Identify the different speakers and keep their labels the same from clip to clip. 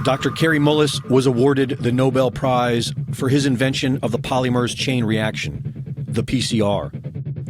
Speaker 1: Dr. Kary Mullis was awarded the Nobel Prize for his invention of the polymerase chain reaction, the PCR.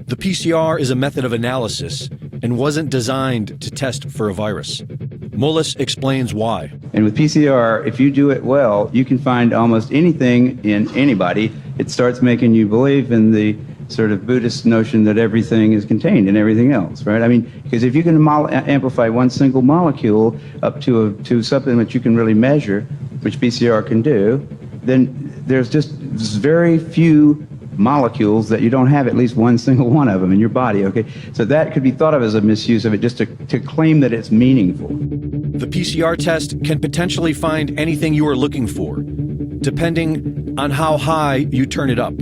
Speaker 1: The PCR is a method of analysis and wasn't designed to test for a virus. Mullis explains why.
Speaker 2: And with PCR, if you do it well, you can find almost anything in anybody. It starts making you believe in the sort of Buddhist notion that everything is contained in everything else, right? I mean, because if you can amplify one single molecule up to something that you can really measure, which PCR can do, then there's just very few molecules that you don't have at least one single one of them in your body, okay? So that could be thought of as a misuse of it, just to claim that it's meaningful.
Speaker 1: The PCR test can potentially find anything you are looking for, depending on how high you turn it up.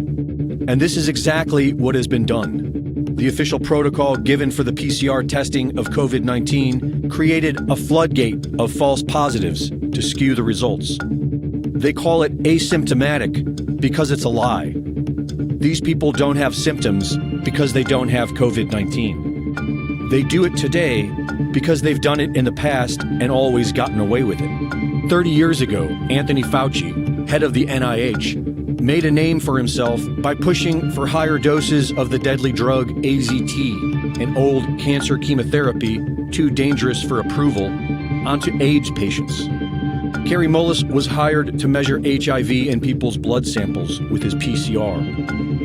Speaker 1: And this is exactly what has been done. The official protocol given for the PCR testing of COVID-19 created a floodgate of false positives to skew the results. They call it asymptomatic because it's a lie. These people don't have symptoms because they don't have COVID-19. They do it today because they've done it in the past and always gotten away with it. 30 years ago, Anthony Fauci, head of the NIH, made a name for himself by pushing for higher doses of the deadly drug AZT, an old cancer chemotherapy too dangerous for approval, onto AIDS patients. Kary Mullis was hired to measure HIV in people's blood samples with his PCR.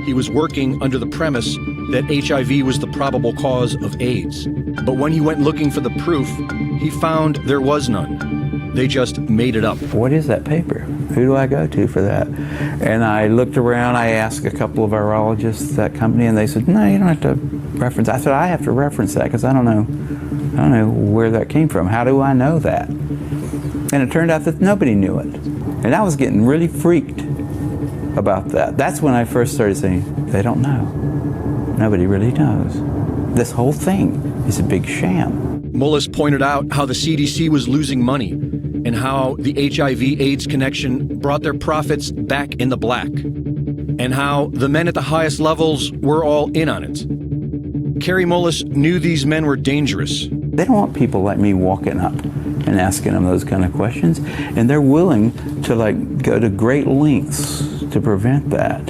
Speaker 1: He was working under the premise that HIV was the probable cause of AIDS. But when he went looking for the proof, he found there was none. They just made it up.
Speaker 3: What is that paper? Who do I go to for that? And I looked around, I asked a couple of virologists at that company, and they said, no, you don't have to reference. I said, I have to reference that because I don't know where that came from. How do I know that? And it turned out that nobody knew it. And I was getting really freaked about that. That's when I first started saying, they don't know. Nobody really knows. This whole thing is a big sham.
Speaker 1: Mullis pointed out how the CDC was losing money and how the HIV-AIDS connection brought their profits back in the black, and how the men at the highest levels were all in on it. Kary Mullis knew these men were dangerous.
Speaker 3: They don't want people like me walking up and asking them those kind of questions, and they're willing to go to great lengths to prevent that.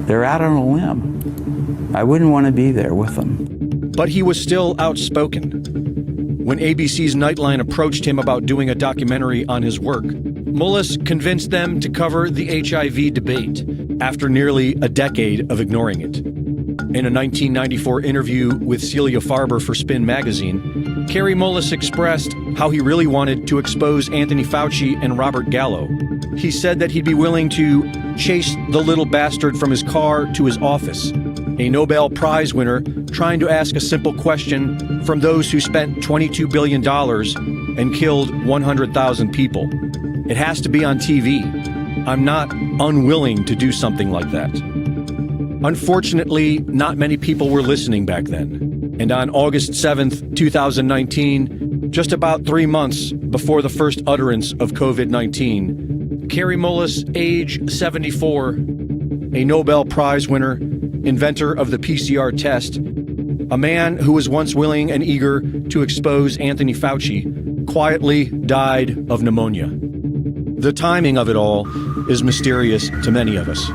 Speaker 3: They're out on a limb. I wouldn't want to be there with them.
Speaker 1: But he was still outspoken. When ABC's Nightline approached him about doing a documentary on his work, Mullis convinced them to cover the HIV debate after nearly a decade of ignoring it. In a 1994 interview with Celia Farber for Spin magazine, Kary Mullis expressed how he really wanted to expose Anthony Fauci and Robert Gallo. He said that he'd be willing to chase the little bastard from his car to his office, a Nobel Prize winner trying to ask a simple question from those who spent $22 billion and killed 100,000 people. It has to be on TV. I'm not unwilling to do something like that. Unfortunately, not many people were listening back then. And on August 7th, 2019, just about 3 months before the first utterance of COVID-19, Kary Mullis, age 74, a Nobel Prize winner, inventor of the PCR test, a man who was once willing and eager to expose Anthony Fauci, quietly died of pneumonia. The timing of it all is mysterious to many of us.